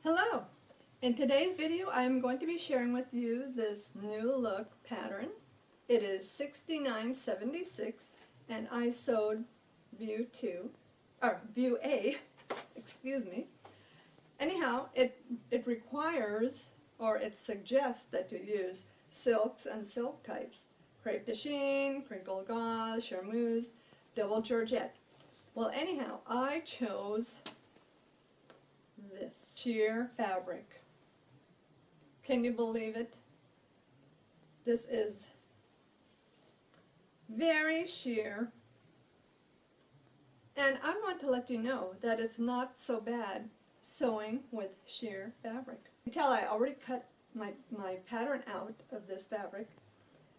Hello! In today's video I am going to be sharing with you this new look pattern. It is 6976 and I sewed view A, excuse me. Anyhow, it requires or it suggests that you use silks and silk types. Crepe de chine, crinkle gauze, charmeuse, double georgette. Well anyhow, I chose this sheer fabric. Can you believe it? This is very sheer, and I want to let you know that it's not so bad sewing with sheer fabric. You can tell I already cut my pattern out of this fabric,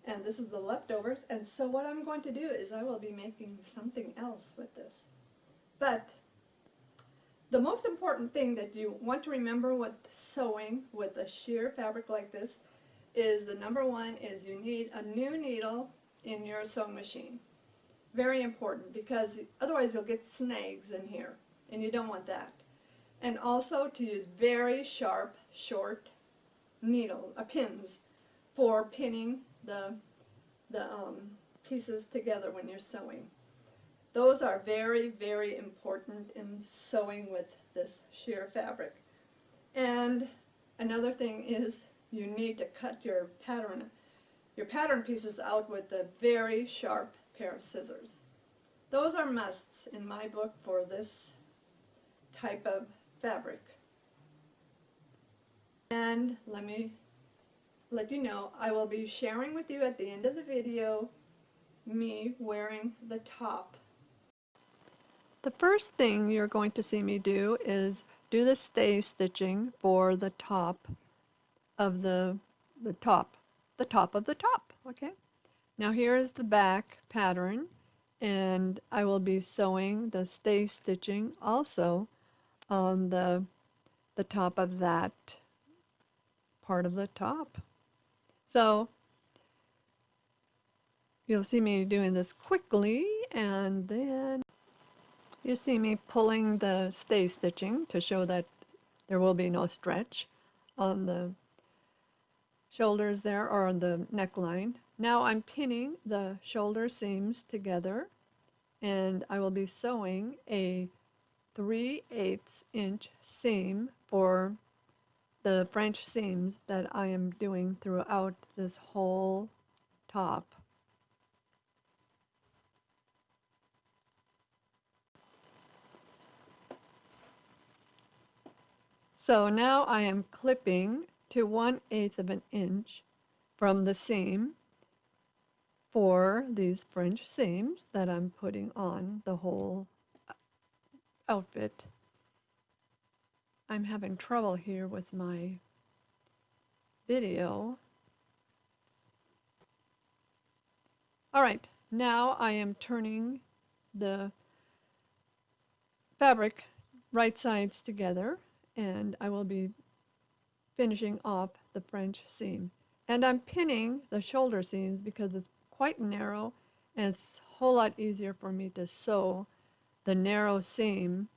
and this is the leftovers, and so what I'm going to do is I will be making something else with this. But the most important thing that you want to remember with sewing with a sheer fabric like this is the number one is you need a new needle in your sewing machine. Very important, because otherwise you'll get snags in here and you don't want that. And also to use very sharp, short pins for pinning the pieces together when you're sewing. Those are very, very important in sewing with this sheer fabric. And another thing is you need to cut your pattern pieces out with a very sharp pair of scissors. Those are musts in my book for this type of fabric. And let me let you know, I will be sharing with you at the end of the video me wearing the top. The first thing you're going to see me do is do the stay stitching for the top of the top of the top. Okay. Now here is the back pattern, and I will be sewing the stay stitching also on the top of that part of the top. So you'll see me doing this quickly, and then you see me pulling the stay stitching to show that there will be no stretch on the shoulders there, or on the neckline. Now I'm pinning the shoulder seams together, and I will be sewing a 3/8 inch seam for the French seams that I am doing throughout this whole top. So now I am clipping to 1/8 of an inch from the seam for these French seams that I'm putting on the whole outfit. I'm having trouble here with my video. All right, now I am turning the fabric right sides together, and I will be finishing off the French seam. And I'm pinning the shoulder seams because it's quite narrow, and it's a whole lot easier for me to sew the narrow seam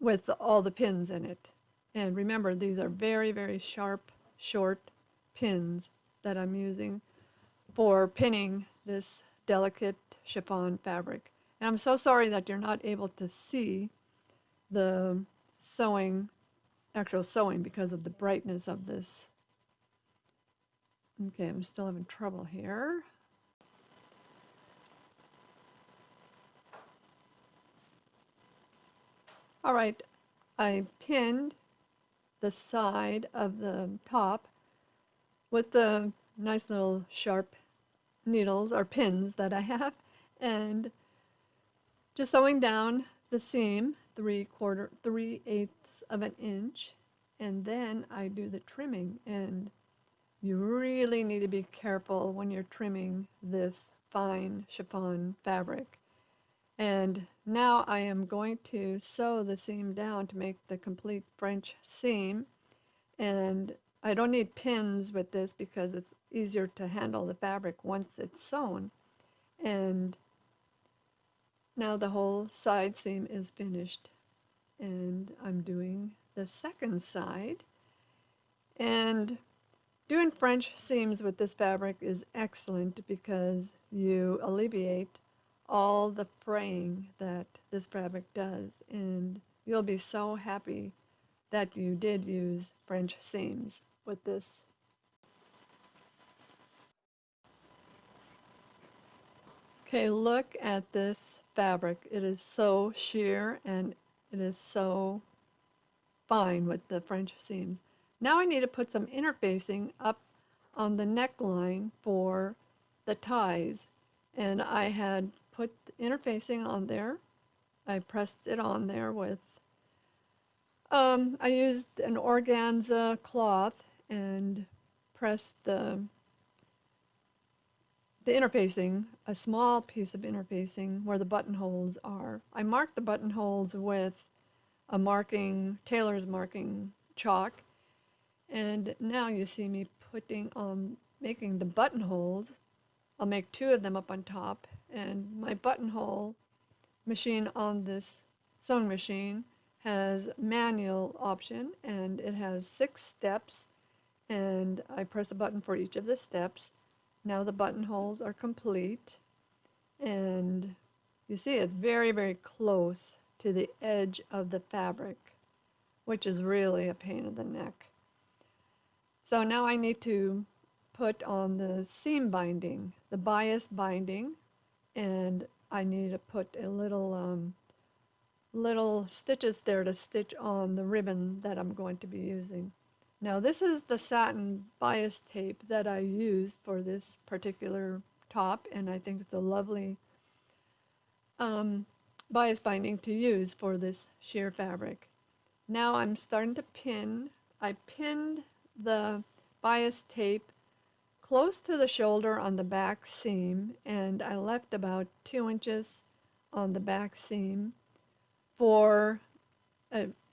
with all the pins in it. And remember, these are very, very sharp, short pins that I'm using for pinning this delicate chiffon fabric. And I'm so sorry that you're not able to see the actual sewing because of the brightness of this. Okay, I'm still having trouble here. All right, I pinned the side of the top with the nice little sharp needles or pins that I have, and just sewing down the seam 3/8 of an inch, and then I do the trimming. And you really need to be careful when you're trimming this fine chiffon fabric. And now I am going to sew the seam down to make the complete French seam. And I don't need pins with this because it's easier to handle the fabric once it's sewn. And now the whole side seam is finished, and I'm doing the second side. And doing French seams with this fabric is excellent because you alleviate all the fraying that this fabric does, and you'll be so happy that you did use French seams with this. Okay, look at this fabric. It is so sheer and it is so fine with the French seams. Now I need to put some interfacing up on the neckline for the ties. And I had put the interfacing on there. I pressed it on there with, I used an organza cloth and pressed the interfacing, a small piece of interfacing where the buttonholes are. I marked the buttonholes with a marking, tailor's marking chalk. And now you see me making the buttonholes. I'll make two of them up on top. And my buttonhole machine on this sewing machine has manual option, and it has 6 steps, and I press a button for each of the steps. Now the buttonholes are complete, and you see it's very, very close to the edge of the fabric, which is really a pain in the neck. So now I need to put on the seam binding, the bias binding, and I need to put a little stitches there to stitch on the ribbon that I'm going to be using. Now this is the satin bias tape that I used for this particular top, and I think it's a lovely bias binding to use for this sheer fabric. Now I'm starting to pin. I pinned the bias tape close to the shoulder on the back seam, and I left about 2 inches on the back seam for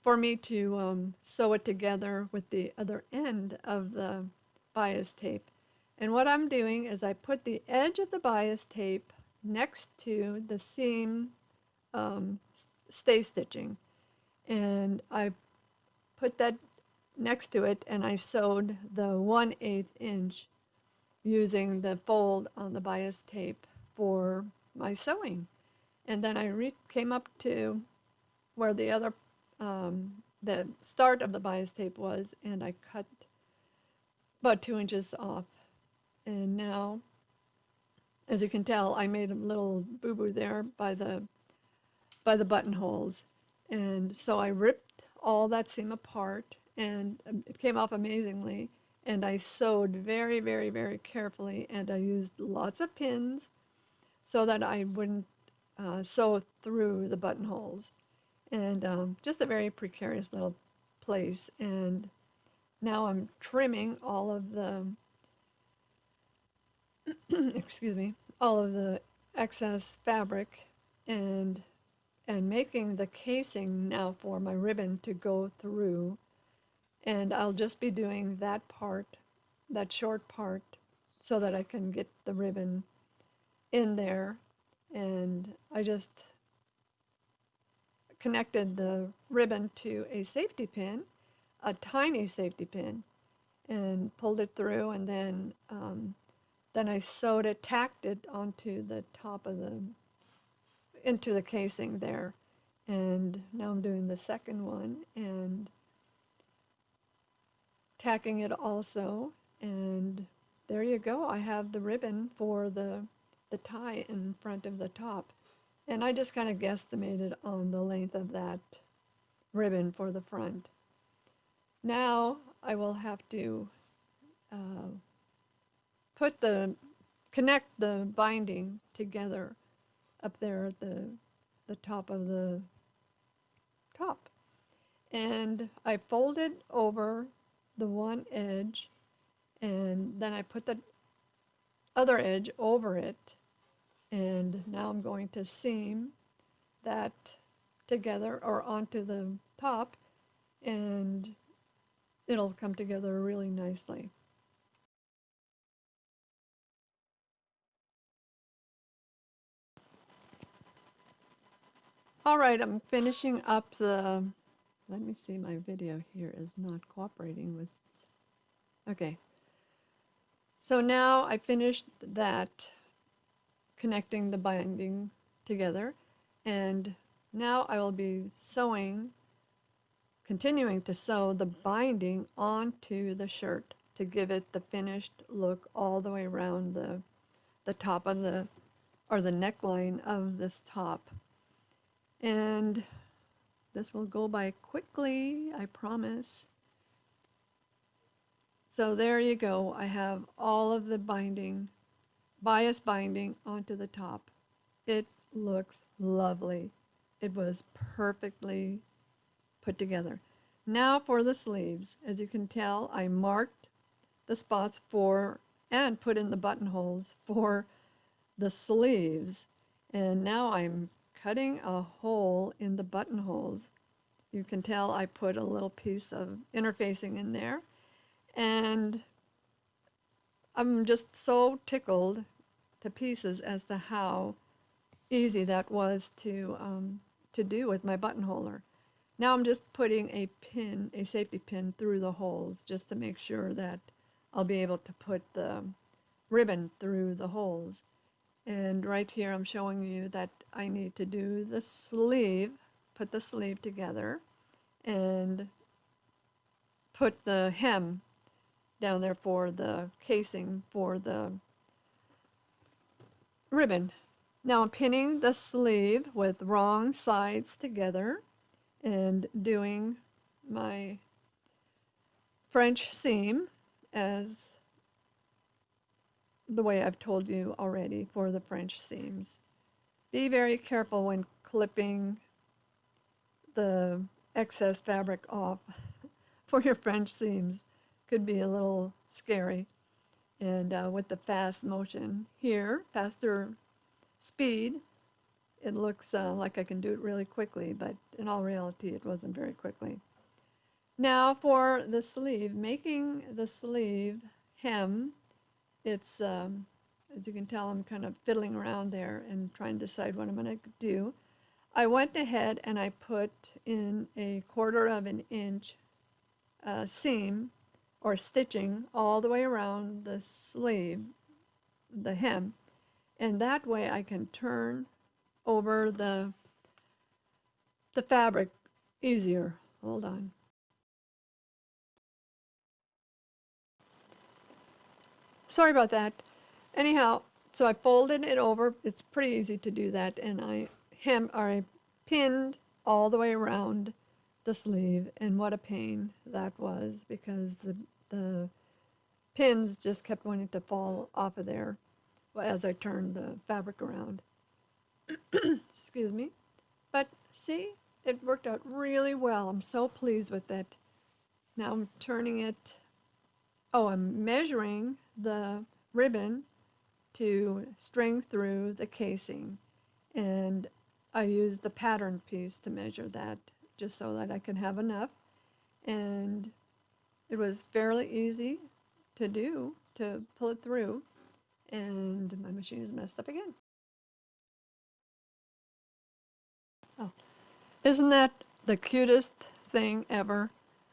me to sew it together with the other end of the bias tape. And what I'm doing is I put the edge of the bias tape next to the seam stay stitching, and I put that next to it, and I sewed the 1/8 inch using the fold on the bias tape for my sewing. And then I came up to where the start of the bias tape was, and I cut about 2 inches off. And now, as you can tell, I made a little boo-boo there by the buttonholes. And so I ripped all that seam apart, and it came off amazingly. And I sewed very, very, very carefully, and I used lots of pins so that I wouldn't sew through the buttonholes. And just a very precarious little place. And now I'm trimming all of the, excuse me, all of the excess fabric and making the casing now for my ribbon to go through. And I'll just be doing that part, that short part, so that I can get the ribbon in there. And I just connected the ribbon to a safety pin, a tiny safety pin, and pulled it through, and then I sewed it, tacked it onto the top of into the casing there. And now I'm doing the second one and tacking it also, and there you go. I have the ribbon for the tie in front of the top. And I just kind of guesstimated on the length of that ribbon for the front. Now I will have to connect the binding together up there at the top of the top. And I folded over the one edge, and then I put the other edge over it, and now I'm going to seam that together or onto the top, and it'll come together really nicely. All right, I'm finishing up the let me see, my video here is not cooperating with, okay. So now I finished that, connecting the binding together, and now I will be sewing, continuing to sew the binding onto the shirt to give it the finished look all the way around the top of the, or the neckline of this top. And this will go by quickly, I promise. So there you go. I have all of the binding, bias binding onto the top. It looks lovely. It was perfectly put together. Now for the sleeves. As you can tell, I marked the spots for and put in the buttonholes for the sleeves. And now I'm cutting a hole in the buttonholes. You can tell I put a little piece of interfacing in there. And I'm just so tickled to pieces as to how easy that was to do with my buttonholer. Now I'm just putting a pin, a safety pin through the holes just to make sure that I'll be able to put the ribbon through the holes. And right here I'm showing you that I need to do the sleeve, put the sleeve together, and put the hem down there for the casing for the ribbon. Now I'm pinning the sleeve with wrong sides together and doing my French seam as the way I've told you already for the French seams. Be very careful when clipping the excess fabric off for your French seams. Could be a little scary. And with the fast motion here, faster speed, it looks like I can do it really quickly, but in all reality, it wasn't very quickly. Now for the sleeve, making the sleeve hem, it's, as you can tell, I'm kind of fiddling around there and trying to decide what I'm going to do. I went ahead and I put in a 1/4 of an inch seam or stitching all the way around the sleeve, the hem, and that way I can turn over the fabric easier. Hold on. Sorry about that. Anyhow, so I folded it over. It's pretty easy to do that, and I pinned all the way around the sleeve, and what a pain that was because the pins just kept wanting to fall off of there as I turned the fabric around. Excuse me. But see, it worked out really well. I'm so pleased with it. Now I'm turning it, oh, I'm measuring the ribbon to string through the casing. And I used the pattern piece to measure that just so that I could have enough. And it was fairly easy to do, to pull it through. And my machine is messed up again. Oh, isn't that the cutest thing ever?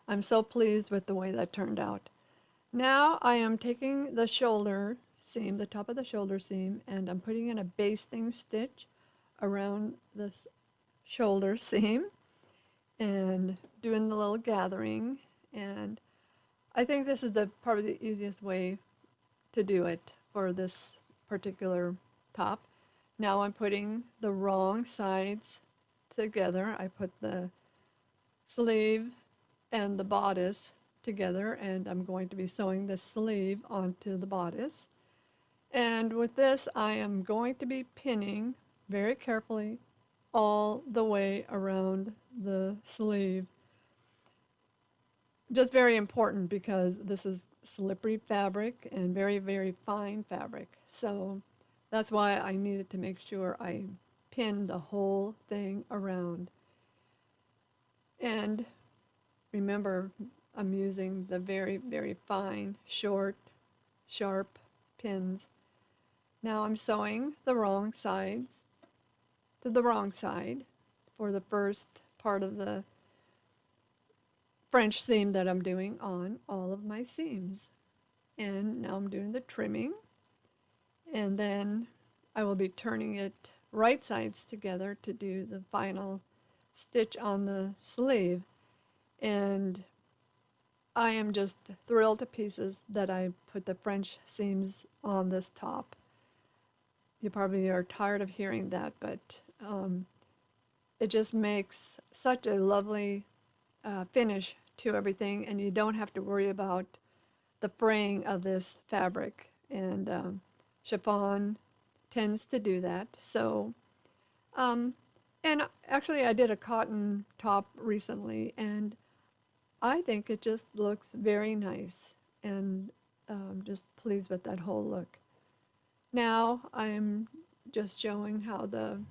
I'm so pleased with the way that turned out. Now I am taking the shoulder seam, the top of the shoulder seam, and I'm putting in a basting stitch around this shoulder seam and doing the little gathering. And I think this is probably the easiest way to do it for this particular top. Now I'm putting the wrong sides together. I put the sleeve and the bodice together, and I'm going to be sewing the sleeve onto the bodice. And with this, I am going to be pinning very carefully all the way around the sleeve. Just very important because this is slippery fabric and very, very fine fabric. So that's why I needed to make sure I pinned the whole thing around. And remember, I'm using the very, very fine, short, sharp pins. Now I'm sewing the wrong sides to the wrong side for the first part of the French seam that I'm doing on all of my seams. And now I'm doing the trimming, and then I will be turning it right sides together to do the final stitch on the sleeve. And I am just thrilled to pieces that I put the French seams on this top. You probably are tired of hearing that, but it just makes such a lovely finish to everything, and you don't have to worry about the fraying of this fabric. And chiffon tends to do that. So, and actually, I did a cotton top recently, and I think it just looks very nice, and just pleased with that whole look. Now I'm just showing how the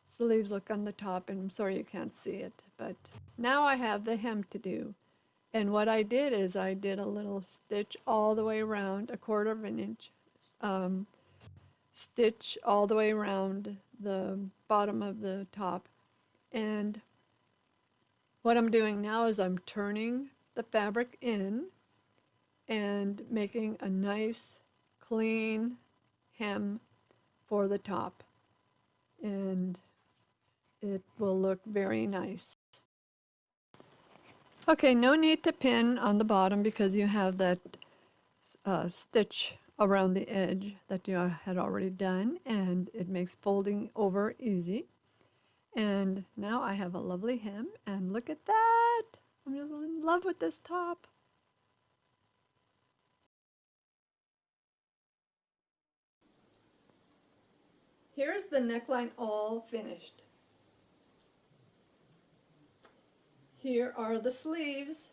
sleeves look on the top, and I'm sorry you can't see it, but now I have the hem to do. And what I did is I did a little stitch all the way around, a quarter of an inch stitch all the way around the bottom of the top. And what I'm doing now is I'm turning the fabric in and making a nice clean hem for the top, and it will look very nice. Okay, no need to pin on the bottom because you have that stitch around the edge that you had already done, and it makes folding over easy. And now I have a lovely hem, and look at that! I'm just in love with this top. Here's the neckline all finished. Here are the sleeves.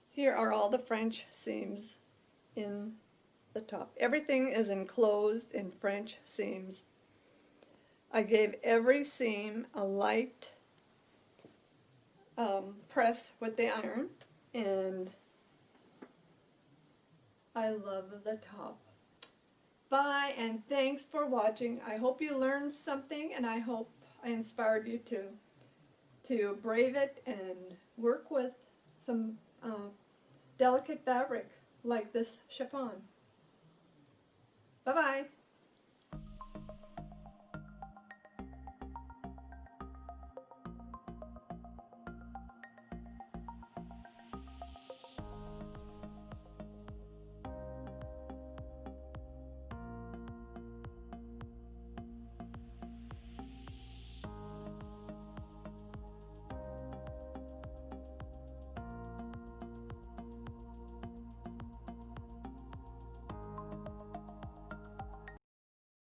Here are all the French seams in the top. Everything is enclosed in French seams. I gave every seam a light press with the iron, and I love the top. Bye, and thanks for watching. I hope you learned something, and I hope I inspired you to brave it and work with some delicate fabric like this chiffon. Bye-bye.